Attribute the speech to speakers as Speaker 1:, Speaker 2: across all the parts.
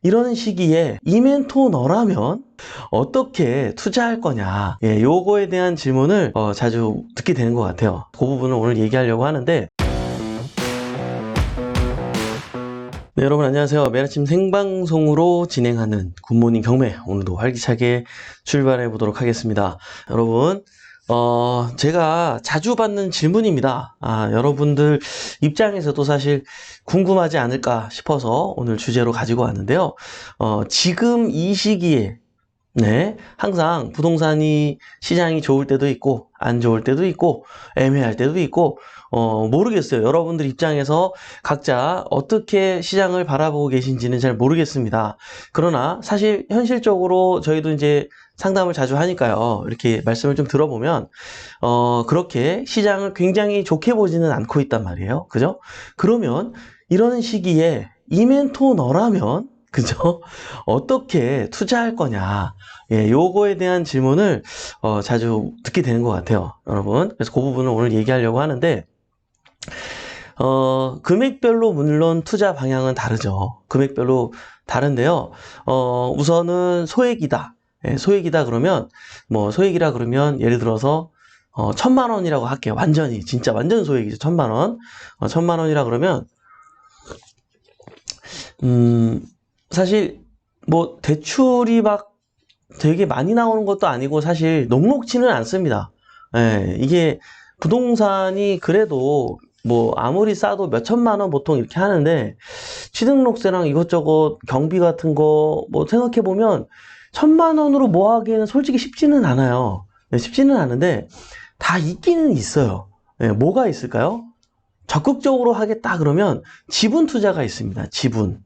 Speaker 1: 이런 시기에 이멘토 너라면 어떻게 투자할 거냐, 요거에 대한 질문을 자주 듣게 되는 것 같아요. 그 부분을 오늘 얘기하려고 하는데, 네, 여러분 안녕하세요. 매일 아침 생방송으로 진행하는 굿모닝 경매, 오늘도 활기차게 출발해 보도록 하겠습니다. 여러분, 제가 자주 받는 질문입니다. 여러분들 입장에서도 사실 궁금하지 않을까 싶어서 오늘 주제로 가지고 왔는데요. 지금 이 시기에, 네, 항상 부동산이 시장이 좋을 때도 있고 안 좋을 때도 있고 애매할 때도 있고 모르겠어요. 여러분들 입장에서 각자 어떻게 시장을 바라보고 계신지는 잘 모르겠습니다. 그러나 사실 현실적으로 저희도 이제 상담을 자주 하니까요. 이렇게 말씀을 좀 들어보면 그렇게 시장을 굉장히 좋게 보지는 않고 있단 말이에요. 그죠? 그러면 이런 시기에 이멘토 너라면, 그죠? 어떻게 투자할 거냐. 요거에 대한 질문을 자주 듣게 되는 것 같아요, 여러분. 그래서 그 부분을 오늘 얘기하려고 하는데, 금액별로 물론 투자 방향은 다르죠. 금액별로 다른데요. 우선은 소액이다. 소액이다 그러면, 소액이라 그러면 예를 들어서 1,000만 원이라고 할게요. 완전히, 진짜 완전 소액이죠. 1,000만 원. 1,000만 원이라 그러면, 사실 대출이 막 되게 많이 나오는 것도 아니고 사실 녹록지는 않습니다. 이게 부동산이 그래도 아무리 싸도 몇 천만 원 보통 이렇게 하는데, 취등록세랑 이것저것 경비 같은 거 생각해 보면 1,000만 원으로 뭐 하기에는 솔직히 쉽지는 않아요. 쉽지는 않은데 다 있기는 있어요. 뭐가 있을까요? 적극적으로 하겠다 그러면 지분 투자가 있습니다. 지분.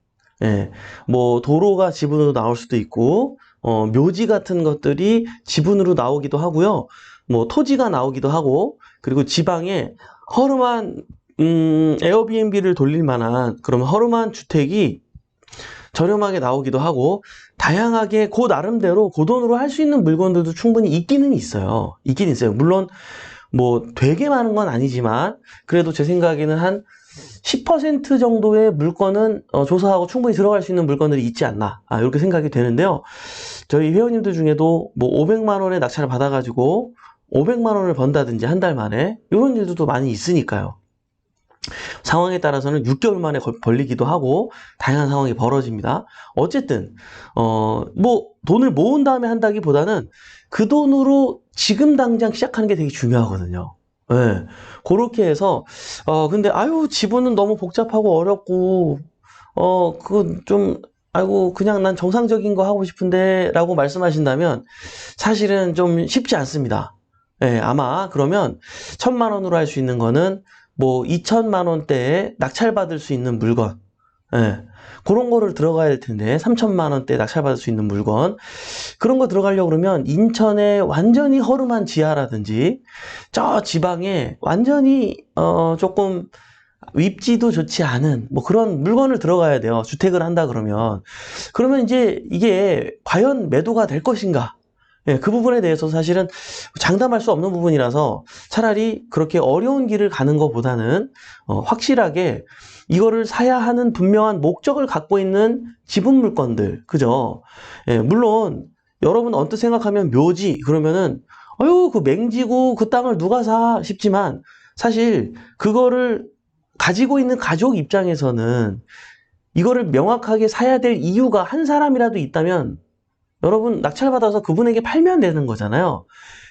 Speaker 1: 도로가 지분으로 나올 수도 있고, 묘지 같은 것들이 지분으로 나오기도 하고요. 토지가 나오기도 하고, 그리고 지방에 허름한, 에어비앤비를 돌릴 만한 그런 허름한 주택이 저렴하게 나오기도 하고, 다양하게 그 나름대로 그 돈으로 할 수 있는 물건들도 충분히 있기는 있어요. 있긴 있어요. 물론, 되게 많은 건 아니지만, 그래도 제 생각에는 한 10% 정도의 물건은 조사하고 충분히 들어갈 수 있는 물건들이 있지 않나, 이렇게 생각이 되는데요. 저희 회원님들 중에도 500만 원의 낙찰을 받아가지고 500만 원을 번다든지 한 달 만에 이런 일들도 많이 있으니까요. 상황에 따라서는 6개월 만에 벌리기도 하고 다양한 상황이 벌어집니다. 어쨌든 돈을 모은 다음에 한다기보다는 그 돈으로 지금 당장 시작하는 게 되게 중요하거든요. 그렇게 해서 근데 지분은 너무 복잡하고 어렵고 그거 좀 그냥 난 정상적인 거 하고 싶은데 라고 말씀하신다면 사실은 좀 쉽지 않습니다. 아마 그러면 1,000만 원으로 할 수 있는 거는 2천만 원대에 낙찰받을 수 있는 물건, 그런 거를 들어가야 될 텐데, 3천만 원대에 낙찰받을 수 있는 물건, 그런 거 들어가려고 그러면 인천에 완전히 허름한 지하라든지 저 지방에 완전히 조금 입지도 좋지 않은 그런 물건을 들어가야 돼요. 주택을 한다 그러면 이제 이게 과연 매도가 될 것인가, 그 부분에 대해서 사실은 장담할 수 없는 부분이라서 차라리 그렇게 어려운 길을 가는 것보다는 확실하게 이거를 사야 하는 분명한 목적을 갖고 있는 지분 물건들, 그죠? 물론 여러분 언뜻 생각하면 묘지 그러면은 그 맹지고 그 땅을 누가 사 싶지만, 사실 그거를 가지고 있는 가족 입장에서는 이거를 명확하게 사야 될 이유가 한 사람이라도 있다면 여러분 낙찰받아서 그분에게 팔면 되는 거잖아요.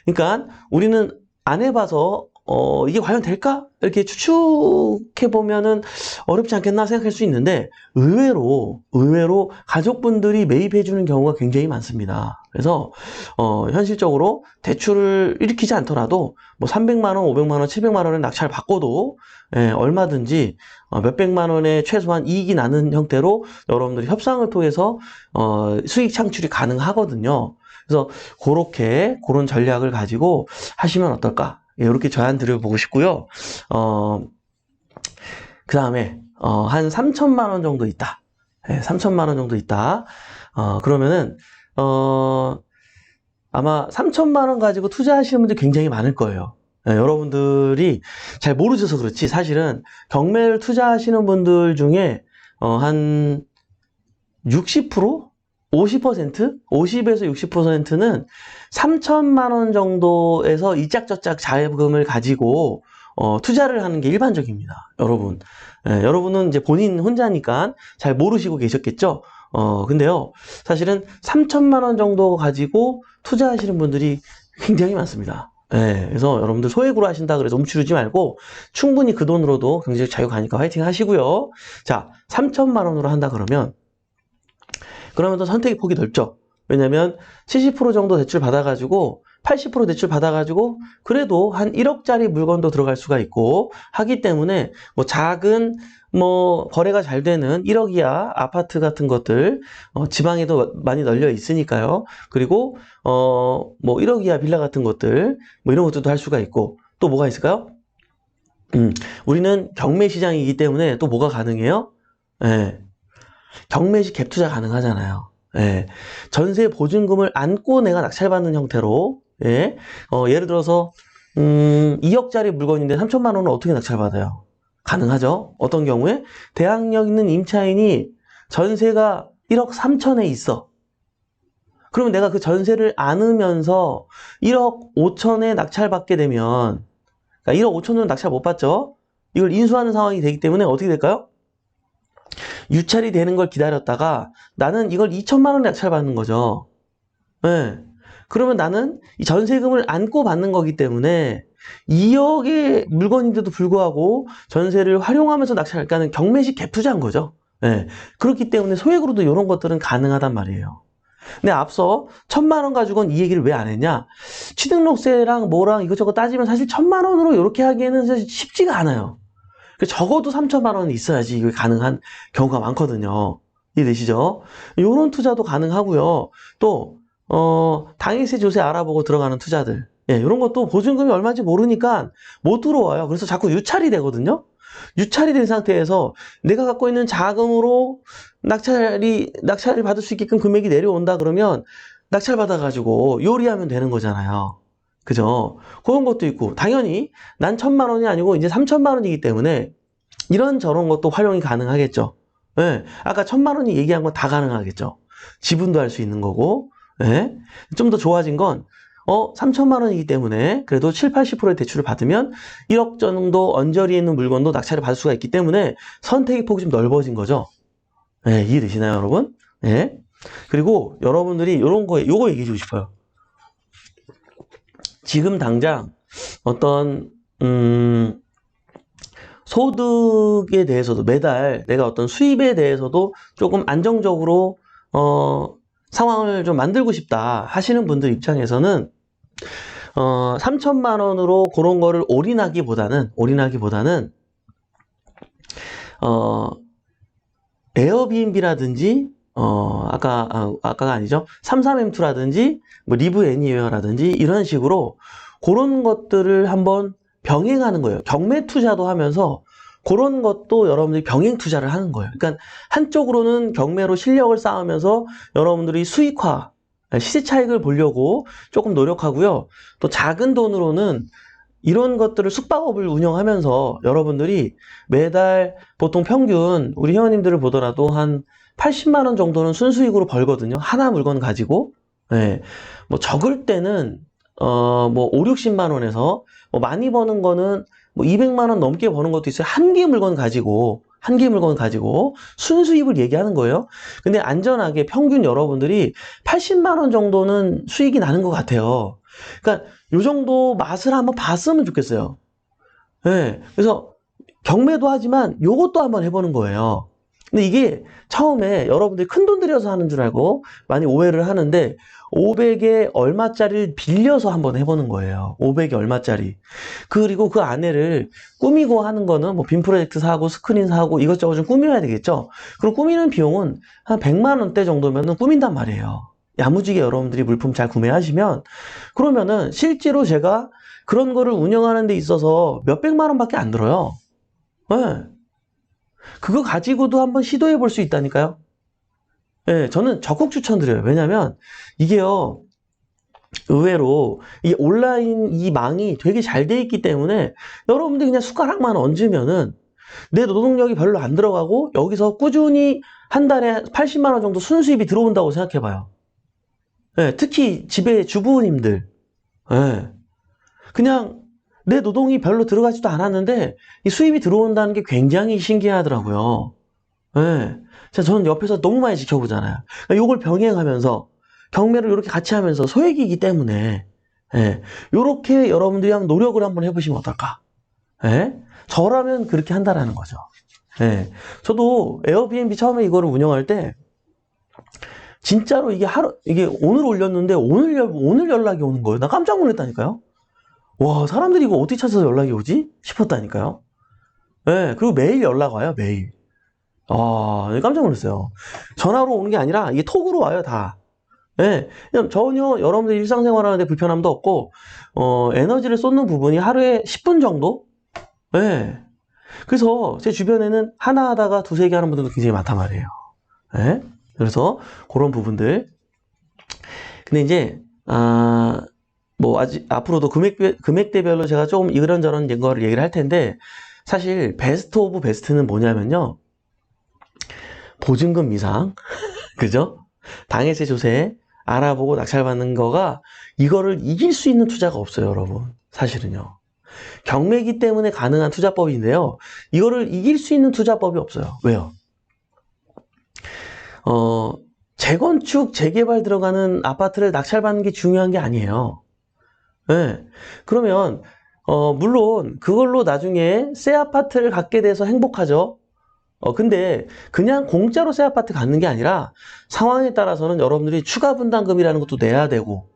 Speaker 1: 그러니까 우리는 안 해봐서 이게 과연 될까? 이렇게 추측해보면은 어렵지 않겠나 생각할 수 있는데, 의외로 가족분들이 매입해주는 경우가 굉장히 많습니다. 그래서 현실적으로 대출을 일으키지 않더라도 300만 원, 500만 원, 700만 원의 낙찰 받고도 얼마든지 몇백만 원의 최소한 이익이 나는 형태로 여러분들이 협상을 통해서 수익 창출이 가능하거든요. 그래서 그런 전략을 가지고 하시면 어떨까? 이렇게 제안 드려보고 싶고요. 그 다음에 한 3천만 원 정도 있다. 3천만 원 정도 있다. 그러면은 아마 3천만 원 가지고 투자하시는 분들 굉장히 많을 거예요. 여러분들이 잘 모르셔서 그렇지, 사실은 경매를 투자하시는 분들 중에 한 60%? 50%? 50에서 60%는 3천만 원 정도에서 이짝저짝 자금을 가지고 투자를 하는 게 일반적입니다. 여러분. 여러분은 이제 본인 혼자니까 잘 모르시고 계셨겠죠? 근데요, 사실은 3천만 원 정도 가지고 투자하시는 분들이 굉장히 많습니다. 그래서 여러분들 소액으로 하신다 그래서 움츠르지 말고 충분히 그 돈으로도 경제적 자유 가니까 화이팅 하시고요. 자, 3천만 원으로 한다 그러면 또 선택의 폭이 넓죠. 왜냐면 70% 정도 대출 받아가지고 80% 대출 받아가지고 그래도 한 1억짜리 물건도 들어갈 수가 있고 하기 때문에 뭐 작은 거래가 잘 되는 1억 이하 아파트 같은 것들 지방에도 많이 널려 있으니까요. 그리고 1억 이하 빌라 같은 것들 이런 것들도 할 수가 있고 또 뭐가 있을까요? 우리는 경매 시장이기 때문에 또 뭐가 가능해요? 경매식 갭 투자 가능하잖아요. 전세 보증금을 안고 내가 낙찰받는 형태로 예를 들어서 2억짜리 물건인데 3천만 원은 어떻게 낙찰받아요? 가능하죠. 어떤 경우에 대학력 있는 임차인이 전세가 1억 3천에 있어. 그러면 내가 그 전세를 안으면서 1억 5천에 낙찰받게 되면 그러니까 1억 5천은 낙찰 못 받죠. 이걸 인수하는 상황이 되기 때문에 어떻게 될까요? 유찰이 되는 걸 기다렸다가 나는 이걸 2천만 원에 낙찰받는 거죠. 그러면 나는 이 전세금을 안고 받는 거기 때문에 2억의 물건인데도 불구하고 전세를 활용하면서 낙찰하는 경매식 갭 투자한 거죠. 그렇기 때문에 소액으로도 이런 것들은 가능하단 말이에요. 근데 앞서 1,000만 원 가지고는 이 얘기를 왜 안 했냐? 취등록세랑 뭐랑 이것저것 따지면 사실 1,000만 원으로 이렇게 하기에는 사실 쉽지가 않아요. 적어도 3천만 원이 있어야지 이게 가능한 경우가 많거든요. 이해되시죠? 이런 투자도 가능하고요. 또 당일세 조세 알아보고 들어가는 투자들 이런 것도 보증금이 얼마인지 모르니까 못 들어와요. 그래서 자꾸 유찰이 되거든요. 유찰이 된 상태에서 내가 갖고 있는 자금으로 낙찰을 받을 수 있게끔 금액이 내려온다 그러면 낙찰 받아가지고 요리하면 되는 거잖아요. 그죠? 그런 것도 있고 당연히 난 1,000만 원이 아니고 이제 3천만 원이기 때문에 이런저런 것도 활용이 가능하겠죠. 아까 1,000만 원이 얘기한 건 다 가능하겠죠. 지분도 할 수 있는 거고 좀 더 좋아진 건 3천만 원이기 때문에 그래도 7, 80%의 대출을 받으면 1억 정도 언저리에 있는 물건도 낙찰을 받을 수가 있기 때문에 선택의 폭이 좀 넓어진 거죠. 이해되시나요, 여러분? 그리고 여러분들이 요거 얘기해 주고 싶어요. 지금 당장 어떤 소득에 대해서도 매달 내가 어떤 수입에 대해서도 조금 안정적으로 상황을 좀 만들고 싶다 하시는 분들 입장에서는 3천만 원으로 그런 거를 올인하기보다는 에어비앤비라든지 아까가 아니죠. 33M2라든지 리브 애니웨어라든지 이런 식으로 그런 것들을 한번 병행하는 거예요. 경매 투자도 하면서 그런 것도 여러분들이 병행 투자를 하는 거예요. 그러니까 한쪽으로는 경매로 실력을 쌓으면서 여러분들이 수익화, 시세 차익을 보려고 조금 노력하고요. 또 작은 돈으로는 이런 것들을 숙박업을 운영하면서 여러분들이 매달 보통 평균 우리 회원님들을 보더라도 한 80만 원 정도는 순수익으로 벌거든요. 하나 물건 가지고. 적을 때는 5, 60만 원에서 많이 버는 거는 200만 원 넘게 버는 것도 있어요. 한 개 물건 가지고 순수익을 얘기하는 거예요. 근데 안전하게 평균 여러분들이 80만 원 정도는 수익이 나는 것 같아요. 그러니까 요 정도 맛을 한번 봤으면 좋겠어요. 그래서 경매도 하지만 요것도 한번 해보는 거예요. 근데 이게 처음에 여러분들이 큰 돈 들여서 하는 줄 알고 많이 오해를 하는데 500에 얼마짜리를 빌려서 한번 해보는 거예요. 500에 얼마짜리. 그리고 그 안에를 꾸미고 하는 거는 빔 프로젝트 사고 스크린 사고 이것저것 좀 꾸며야 되겠죠. 그럼 꾸미는 비용은 한 100만 원대 정도면 꾸민단 말이에요. 야무지게 여러분들이 물품 잘 구매하시면 그러면은 실제로 제가 그런 거를 운영하는 데 있어서 몇백만 원밖에 안 들어요. 그거 가지고도 한번 시도해 볼 수 있다니까요. 저는 적극 추천드려요. 왜냐면 이게요, 의외로 이 온라인 이 망이 되게 잘 돼 있기 때문에 여러분들이 그냥 숟가락만 얹으면은 내 노동력이 별로 안 들어가고 여기서 꾸준히 한 달에 80만 원 정도 순수입이 들어온다고 생각해봐요. 예, 특히 집에 주부님들. 예, 그냥 내 노동이 별로 들어가지도 않았는데 이 수입이 들어온다는 게 굉장히 신기하더라고요. 예, 저는 옆에서 너무 많이 지켜보잖아요. 그러니까 요걸 병행하면서 경매를 이렇게 같이 하면서 소액이기 때문에 예, 요렇게 여러분들이 한번 노력을 한번 해보시면 어떨까? 예? 저라면 그렇게 한다라는 거죠. 예. 저도 에어비앤비 처음에 이거를 운영할 때 진짜로 이게 오늘 올렸는데 오늘 연락이 오는 거예요. 나 깜짝 놀랐다니까요. 와, 사람들이 이거 어떻게 찾아서 연락이 오지? 싶었다니까요. 예. 그리고 매일 연락 와요, 매일. 아, 깜짝 놀랐어요. 전화로 오는 게 아니라 이게 톡으로 와요, 다. 예. 그냥 전혀 여러분들 일상생활 하는데 불편함도 없고, 에너지를 쏟는 부분이 하루에 10분 정도? 예. 그래서 제 주변에는 하나 하다가 두세 개 하는 분들도 굉장히 많단 말이에요. 예? 그래서 그런 부분들. 근데 이제, 뭐, 아직, 앞으로도 금액대별로 제가 조금 이런저런 거를 얘기를 할 텐데, 사실, 베스트 오브 베스트는 뭐냐면요. 보증금 미상, 그죠? 당해세 조세 알아보고 낙찰받는 거가, 이거를 이길 수 있는 투자가 없어요, 여러분. 사실은요. 경매기 때문에 가능한 투자법인데요. 이거를 이길 수 있는 투자법이 없어요. 왜요? 재건축, 재개발 들어가는 아파트를 낙찰받는 게 중요한 게 아니에요. 네. 그러면, 물론, 그걸로 나중에 새 아파트를 갖게 돼서 행복하죠. 근데, 그냥 공짜로 새 아파트 갖는 게 아니라, 상황에 따라서는 여러분들이 추가 분담금이라는 것도 내야 되고,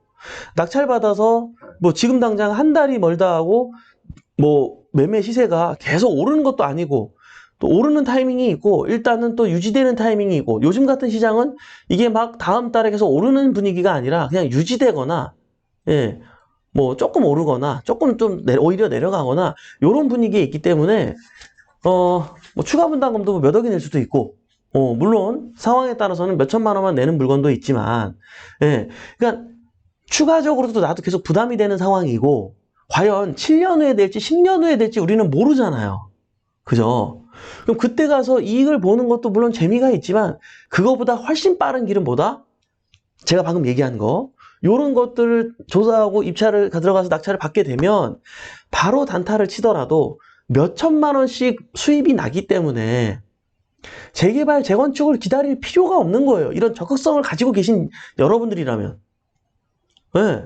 Speaker 1: 낙찰받아서, 뭐, 지금 당장 한 달이 멀다 하고, 뭐, 매매 시세가 계속 오르는 것도 아니고, 또 오르는 타이밍이 있고, 일단은 또 유지되는 타이밍이 있고, 요즘 같은 시장은 이게 막 다음 달에 계속 오르는 분위기가 아니라 그냥 유지되거나, 예, 뭐 조금 오르거나, 조금 좀 오히려 내려가거나, 요런 분위기에 있기 때문에, 뭐 추가 분담금도 몇 억이 낼 수도 있고, 물론 상황에 따라서는 몇 천만 원만 내는 물건도 있지만, 예, 그러니까 추가적으로도 나도 계속 부담이 되는 상황이고, 과연 7년 후에 될지 10년 후에 될지 우리는 모르잖아요. 그죠? 그럼 그때 가서 이익을 보는 것도 물론 재미가 있지만 그거보다 훨씬 빠른 길은 뭐다? 제가 방금 얘기한 거 요런 것들을 조사하고 입찰을 들어가서 낙찰을 받게 되면 바로 단타를 치더라도 몇 천만 원씩 수입이 나기 때문에 재개발, 재건축을 기다릴 필요가 없는 거예요. 이런 적극성을 가지고 계신 여러분들이라면. 네.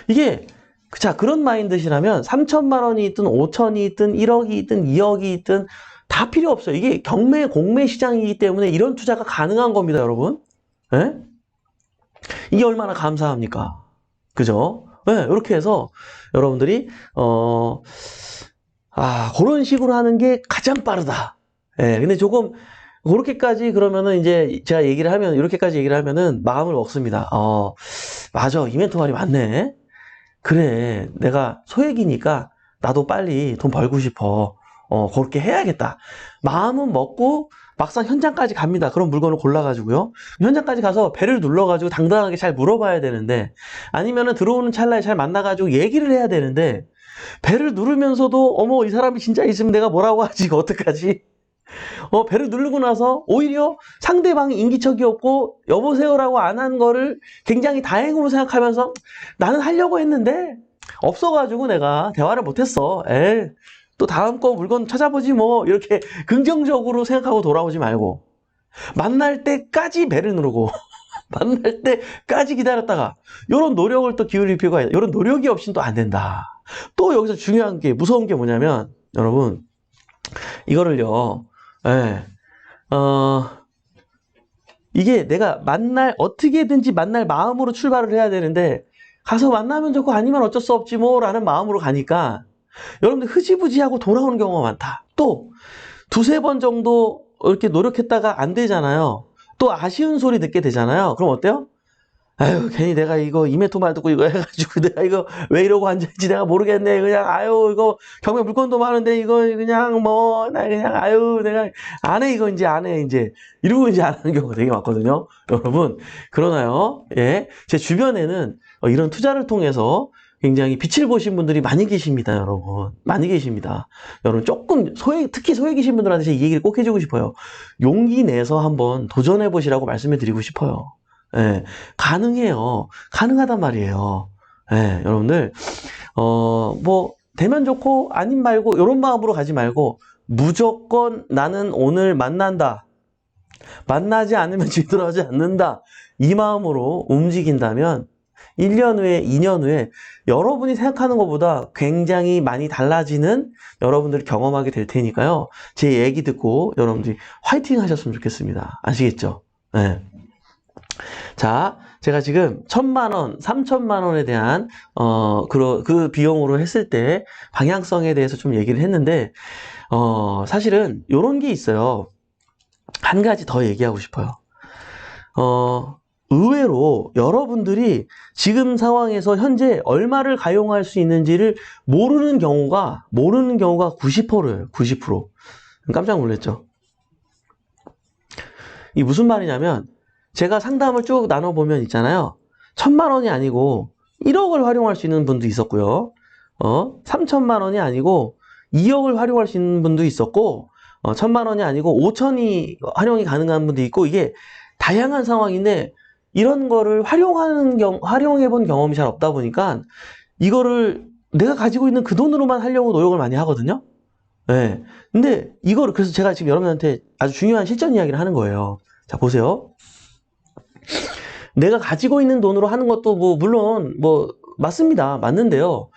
Speaker 1: 이게 자, 그런 마인드시라면 3천만 원이 있든 5천이 있든 1억이 있든 2억이 있든 다 필요 없어요. 이게 경매, 공매 시장이기 때문에 이런 투자가 가능한 겁니다, 여러분. 예? 이게 얼마나 감사합니까? 그죠? 예, 이렇게 해서 여러분들이, 그런 식으로 하는 게 가장 빠르다. 예, 근데 조금, 그렇게까지 그러면은 이제 제가 이렇게까지 얘기를 하면은 마음을 먹습니다. 맞아. 이벤트 말이 맞네. 그래, 내가 소액이니까 나도 빨리 돈 벌고 싶어. 그렇게 해야겠다. 마음은 먹고 막상 현장까지 갑니다. 그런 물건을 골라가지고요. 현장까지 가서 배를 눌러가지고 당당하게 잘 물어봐야 되는데, 아니면은 들어오는 찰나에 잘 만나가지고 얘기를 해야 되는데, 배를 누르면서도, 어머, 이 사람이 진짜 있으면 내가 뭐라고 하지? 이거 어떡하지? 배를 누르고 나서 오히려 상대방이 인기척이 없고 여보세요라고 안 한 거를 굉장히 다행으로 생각하면서 나는 하려고 했는데 없어가지고 내가 대화를 못했어. 또 다음 거 물건 찾아보지 뭐 이렇게 긍정적으로 생각하고 돌아오지 말고 만날 때까지 배를 누르고 만날 때까지 기다렸다가 이런 노력을 또 기울일 필요가 있다. 이런 노력이 없이는 또 안 된다. 또 여기서 중요한 게 무서운 게 뭐냐면 여러분 이거를요. 예. 이게 내가 어떻게든지 만날 마음으로 출발을 해야 되는데, 가서 만나면 좋고 아니면 어쩔 수 없지 뭐, 라는 마음으로 가니까, 여러분들 흐지부지하고 돌아오는 경우가 많다. 또, 두세 번 정도 이렇게 노력했다가 안 되잖아요. 또 아쉬운 소리 듣게 되잖아요. 그럼 어때요? 아유, 괜히 내가 이거 이메토 말 듣고 이거 해가지고 내가 이거 왜 이러고 앉아있지 내가 모르겠네. 그냥, 아유, 이거 경매 물건도 많은데 이거 그냥 뭐, 나 그냥, 아유, 내가 안 해, 이거 이제 안 해, 이제. 이러고 이제 안 하는 경우가 되게 많거든요. 여러분, 그러나요? 예. 제 주변에는 이런 투자를 통해서 굉장히 빛을 보신 분들이 많이 계십니다, 여러분. 많이 계십니다. 여러분, 조금 특히 소액이신 분들한테 이 얘기를 꼭 해주고 싶어요. 용기 내서 한번 도전해 보시라고 말씀해 드리고 싶어요. 예, 가능해요. 가능하단 말이에요. 예, 여러분들, 뭐, 되면 좋고, 아님 말고, 이런 마음으로 가지 말고, 무조건 나는 오늘 만난다. 만나지 않으면 뒤돌아오지 않는다. 이 마음으로 움직인다면 1년 후에, 2년 후에 여러분이 생각하는 것보다 굉장히 많이 달라지는 여러분들이 경험하게 될 테니까요. 제 얘기 듣고 여러분들이 화이팅 하셨으면 좋겠습니다. 아시겠죠? 네. 자, 제가 지금 1,000만 원, 3,000만 원에 대한 그 비용으로 했을 때 방향성에 대해서 좀 얘기를 했는데 사실은 이런 게 있어요. 한 가지 더 얘기하고 싶어요. 의외로 여러분들이 지금 상황에서 현재 얼마를 가용할 수 있는지를 모르는 경우가 90%예요. 90%. 깜짝 놀랐죠? 이 무슨 말이냐면 제가 상담을 쭉 나눠보면 있잖아요. 1,000만 원이 아니고 1억을 활용할 수 있는 분도 있었고요. 3,000만 원이 아니고 2억을 활용할 수 있는 분도 있었고 1,000만 원이 아니고 5천이 활용이 가능한 분도 있고 이게 다양한 상황인데 이런 거를 활용해 본 경험이 잘 없다 보니까 이거를 내가 가지고 있는 그 돈으로만 하려고 노력을 많이 하거든요. 네. 근데 이거를 그래서 제가 지금 여러분한테 아주 중요한 실전 이야기를 하는 거예요. 자, 보세요. 내가 가지고 있는 돈으로 하는 것도 물론 맞습니다. 맞는데요.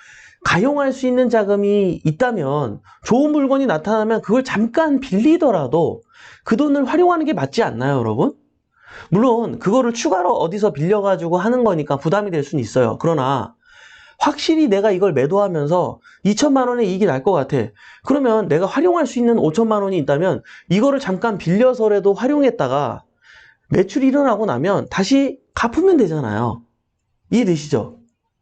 Speaker 1: 가용할 수 있는 자금이 있다면 좋은 물건이 나타나면 그걸 잠깐 빌리더라도 그 돈을 활용하는 게 맞지 않나요, 여러분? 물론 그거를 추가로 어디서 빌려가지고 하는 거니까 부담이 될 수는 있어요. 그러나 확실히 내가 이걸 매도하면서 2,000만 원의 이익이 날 것 같아. 그러면 내가 활용할 수 있는 5천만 원이 있다면 이거를 잠깐 빌려서라도 활용했다가 매출이 일어나고 나면 다시 갚으면 되잖아요. 이해되시죠?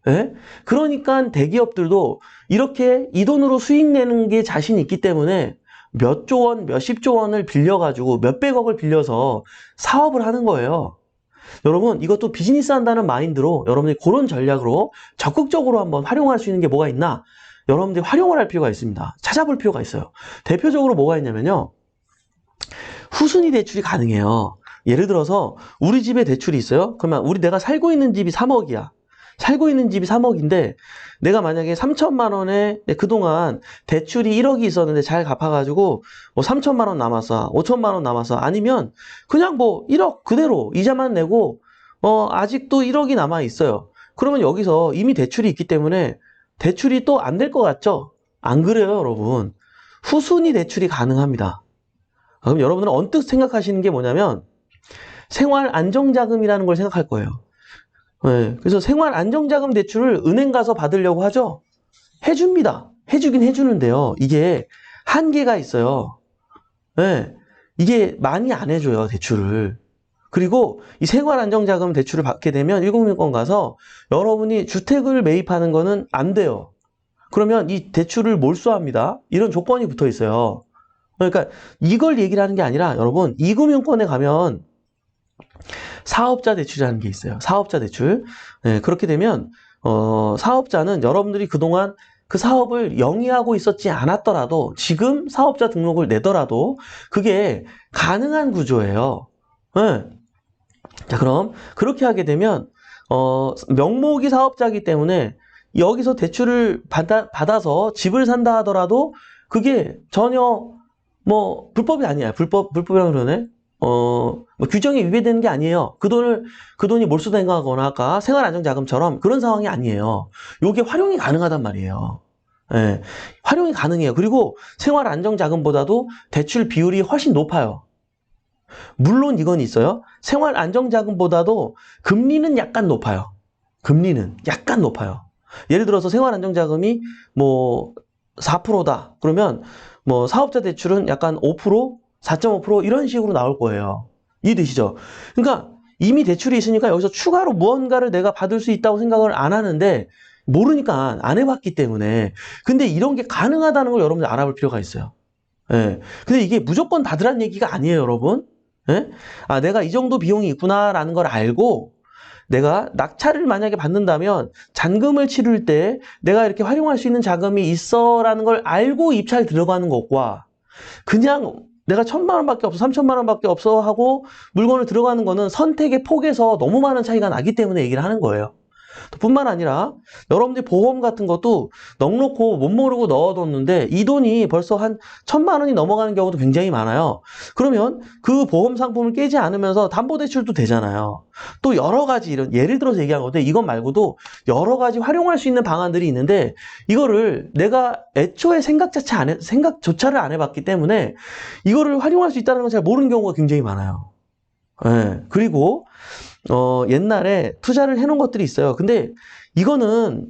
Speaker 1: 예? 그러니까 대기업들도 이렇게 이 돈으로 수익 내는 게 자신이 있기 때문에 몇 조 원, 몇십 조 원을 빌려가지고 몇백억을 빌려서 사업을 하는 거예요. 여러분, 이것도 비즈니스 한다는 마인드로 여러분들이 그런 전략으로 적극적으로 한번 활용할 수 있는 게 뭐가 있나? 여러분들이 활용을 할 필요가 있습니다. 찾아볼 필요가 있어요. 대표적으로 뭐가 있냐면요. 후순위 대출이 가능해요. 예를 들어서 우리 집에 대출이 있어요. 그러면 내가 살고 있는 집이 3억이야. 살고 있는 집이 3억인데 내가 만약에 3,000만 원에 그동안 대출이 1억이 있었는데 잘 갚아가지고 3,000만 원 남았어. 5,000만 원 남았어. 아니면 그냥 1억 그대로 이자만 내고 아직도 1억이 남아 있어요. 그러면 여기서 이미 대출이 있기 때문에 대출이 또 안 될 것 같죠? 안 그래요, 여러분. 후순위 대출이 가능합니다. 그럼 여러분들은 언뜻 생각하시는 게 뭐냐면 생활 안정자금이라는 걸 생각할 거예요. 네, 그래서 생활 안정자금 대출을 은행 가서 받으려고 하죠. 해줍니다. 해주긴 해주는데요. 이게 한계가 있어요. 네, 이게 많이 안 해줘요, 대출을. 그리고 이 생활 안정자금 대출을 받게 되면 106권 가서 여러분이 주택을 매입하는 거는 안 돼요. 그러면 이 대출을 몰수합니다. 이런 조건이 붙어 있어요. 그러니까 이걸 얘기를 하는 게 아니라 여러분 이금융권에 가면 사업자 대출이라는 게 있어요. 사업자 대출. 네, 그렇게 되면 사업자는 여러분들이 그동안 그 사업을 영위하고 있었지 않았더라도 지금 사업자 등록을 내더라도 그게 가능한 구조예요. 네. 자, 그럼 그렇게 하게 되면 명목이 사업자이기 때문에 여기서 대출을 받아서 집을 산다 하더라도 그게 전혀 불법이 아니야. 불법이라고 그러네. 규정에 위배되는 게 아니에요. 그 돈이 몰수된 거거나 아까 생활안정자금처럼 그런 상황이 아니에요. 요게 활용이 가능하단 말이에요. 예, 활용이 가능해요. 그리고 생활안정자금보다도 대출 비율이 훨씬 높아요. 물론 이건 있어요. 생활안정자금보다도 금리는 약간 높아요. 금리는 약간 높아요. 예를 들어서 생활안정자금이 4%다. 그러면 사업자 대출은 약간 5%, 4.5% 이런 식으로 나올 거예요. 이해되시죠? 그러니까 이미 대출이 있으니까 여기서 추가로 무언가를 내가 받을 수 있다고 생각을 안 하는데 모르니까 안 해봤기 때문에. 근데 이런 게 가능하다는 걸 여러분들 알아볼 필요가 있어요. 예. 근데 이게 무조건 받으란 얘기가 아니에요, 여러분. 예? 아, 내가 이 정도 비용이 있구나라는 걸 알고 내가 낙찰을 만약에 받는다면 잔금을 치를 때 내가 이렇게 활용할 수 있는 자금이 있어라는 걸 알고 입찰 들어가는 것과 그냥 내가 1,000만 원밖에 없어, 3,000만 원밖에 없어 하고 물건을 들어가는 거는 선택의 폭에서 너무 많은 차이가 나기 때문에 얘기를 하는 거예요. 뿐만 아니라 여러분들 보험 같은 것도 넉넉고 못 모르고 넣어뒀는데 이 돈이 벌써 한 1,000만 원이 넘어가는 경우도 굉장히 많아요. 그러면 그 보험 상품을 깨지 않으면서 담보대출도 되잖아요. 또 여러 가지 이런 예를 들어서 얘기한 건데 이것 말고도 여러 가지 활용할 수 있는 방안들이 있는데 이거를 내가 애초에 생각조차를 안 해봤기 때문에 이거를 활용할 수 있다는 걸 잘 모르는 경우가 굉장히 많아요. 예. 그리고 옛날에 투자를 해놓은 것들이 있어요. 근데 이거는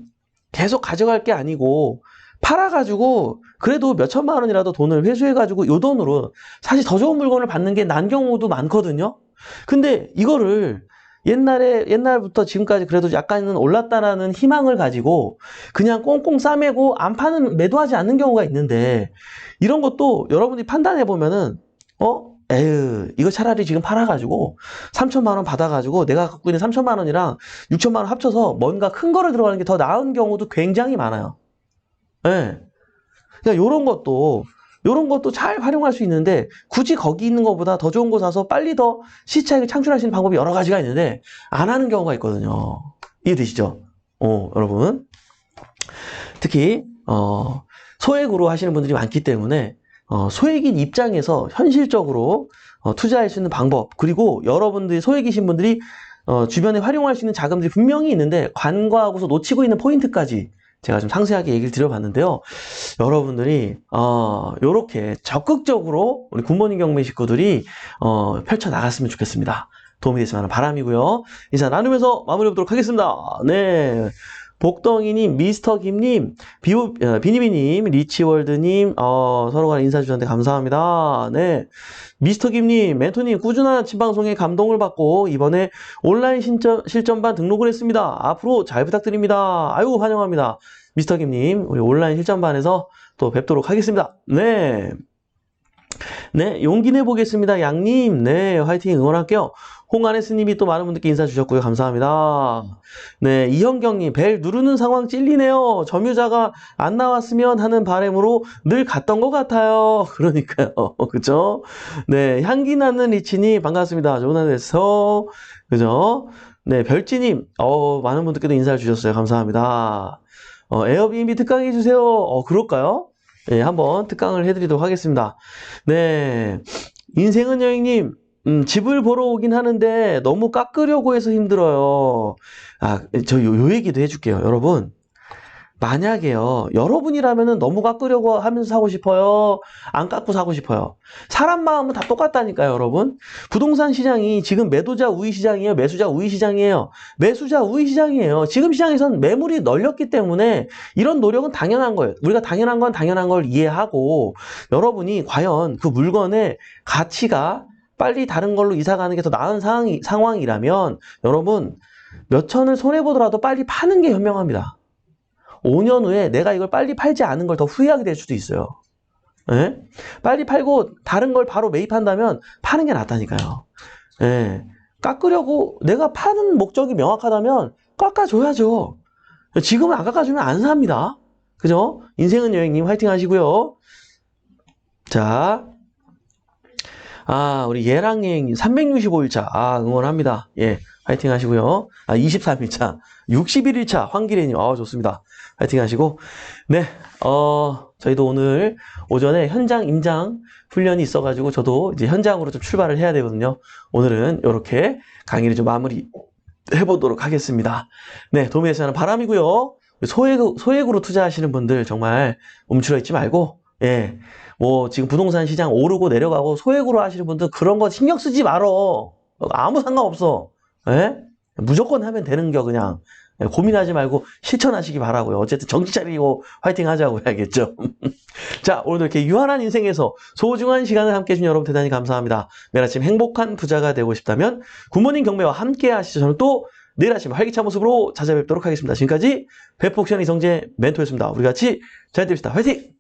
Speaker 1: 계속 가져갈 게 아니고 팔아가지고 그래도 몇 천만 원이라도 돈을 회수해가지고 요 돈으로 사실 더 좋은 물건을 받는 게 난 경우도 많거든요. 근데 이거를 옛날부터 지금까지 그래도 약간은 올랐다라는 희망을 가지고 그냥 꽁꽁 싸매고 안 파는, 매도하지 않는 경우가 있는데 이런 것도 여러분이 판단해 보면은 에휴, 이거 차라리 지금 팔아가지고 3,000만 원 받아가지고 내가 갖고 있는 3,000만 원이랑 6,000만 원 합쳐서 뭔가 큰 거를 들어가는 게 더 나은 경우도 굉장히 많아요. 예. 그러니까 요런 것도 잘 활용할 수 있는데 굳이 거기 있는 것보다 더 좋은 거 사서 빨리 더 시차익을 창출할 수 있는 방법이 여러 가지가 있는데 안 하는 경우가 있거든요. 이해되시죠? 여러분. 특히, 소액으로 하시는 분들이 많기 때문에 소액인 입장에서 현실적으로 투자할 수 있는 방법, 그리고 여러분들이 소액이신 분들이 주변에 활용할 수 있는 자금들이 분명히 있는데 관과하고서 놓치고 있는 포인트까지 제가 좀 상세하게 얘기를 드려봤는데요. 여러분들이 요렇게 적극적으로 우리 굿모닝 경매 식구들이 펼쳐나갔으면 좋겠습니다. 도움이 됐으면 하는 바람이고요. 인사 나누면서 마무리해보도록 하겠습니다. 네. 복덩이님, 미스터김님, 비니비님, 리치월드님, 서로 간에 인사 주셨는데 감사합니다. 네. 미스터김님, 멘토님, 꾸준한 친방송에 감동을 받고, 이번에 온라인 실전반 등록을 했습니다. 앞으로 잘 부탁드립니다. 아이고, 환영합니다. 미스터김님, 우리 온라인 실전반에서 또 뵙도록 하겠습니다. 네. 네, 용기 내보겠습니다. 양님, 네, 화이팅 응원할게요. 홍안혜스님이 또 많은 분들께 인사 주셨고요. 감사합니다. 네, 이현경님, 벨 누르는 상황 찔리네요. 점유자가 안 나왔으면 하는 바람으로 늘 갔던 것 같아요. 그러니까요. 그죠? 네, 향기 나는 리치님, 반갑습니다. 좋은 하루 되세요. 그죠? 네, 별지님, 많은 분들께도 인사를 주셨어요. 감사합니다. 에어비앤비 특강해주세요. 그럴까요? 네, 한번 특강을 해드리도록 하겠습니다. 네, 인생은 여행님, 집을 보러 오긴 하는데 너무 깎으려고 해서 힘들어요. 저 요 얘기도 해줄게요. 여러분, 만약에요, 여러분이라면은 너무 깎으려고 하면서 사고 싶어요? 안 깎고 사고 싶어요? 사람 마음은 다 똑같다니까요, 여러분. 부동산 시장이 지금 매도자 우위 시장이에요? 매수자 우위 시장이에요? 매수자 우위 시장이에요. 지금 시장에선 매물이 널렸기 때문에 이런 노력은 당연한 거예요. 우리가 당연한 건 당연한 걸 이해하고 여러분이 과연 그 물건의 가치가 빨리 다른 걸로 이사 가는 게 더 나은 상황이라면 여러분 몇 천을 손해보더라도 빨리 파는 게 현명합니다. 5년 후에 내가 이걸 빨리 팔지 않은 걸 더 후회하게 될 수도 있어요. 예? 빨리 팔고 다른 걸 바로 매입한다면 파는 게 낫다니까요. 예. 깎으려고 내가 파는 목적이 명확하다면 깎아줘야죠. 지금은 안 깎아주면 안 삽니다. 그죠? 인생은 여행님 화이팅 하시고요. 자, 우리 예랑여행님 365일차 응원합니다. 예, 화이팅 하시고요. 23일차 61일차 황기래님 좋습니다. 화이팅 하시고, 네, 저희도 오늘 오전에 현장 임장 훈련이 있어가지고 저도 이제 현장으로 좀 출발을 해야 되거든요. 오늘은 이렇게 강의를 좀 마무리 해보도록 하겠습니다. 네, 도움이 되시는 바람이고요. 소액으로 투자하시는 분들 정말 움츠러 있지 말고, 예, 지금 부동산 시장 오르고 내려가고 소액으로 하시는 분들 그런 거 신경 쓰지 말어. 아무 상관없어. 예? 무조건 하면 되는 겨, 그냥. 고민하지 말고 실천하시기 바라고요. 어쨌든 정신 차리고 화이팅 하자고 해야겠죠. 자, 오늘도 이렇게 유한한 인생에서 소중한 시간을 함께 해주신 여러분 대단히 감사합니다. 매일 아침 행복한 부자가 되고 싶다면 굿모닝 경매와 함께 하시죠. 저는 또 내일 아침 활기찬 모습으로 찾아뵙도록 하겠습니다. 지금까지 배포옵션 이성재 멘토였습니다. 우리 같이 잘 됩시다. 화이팅!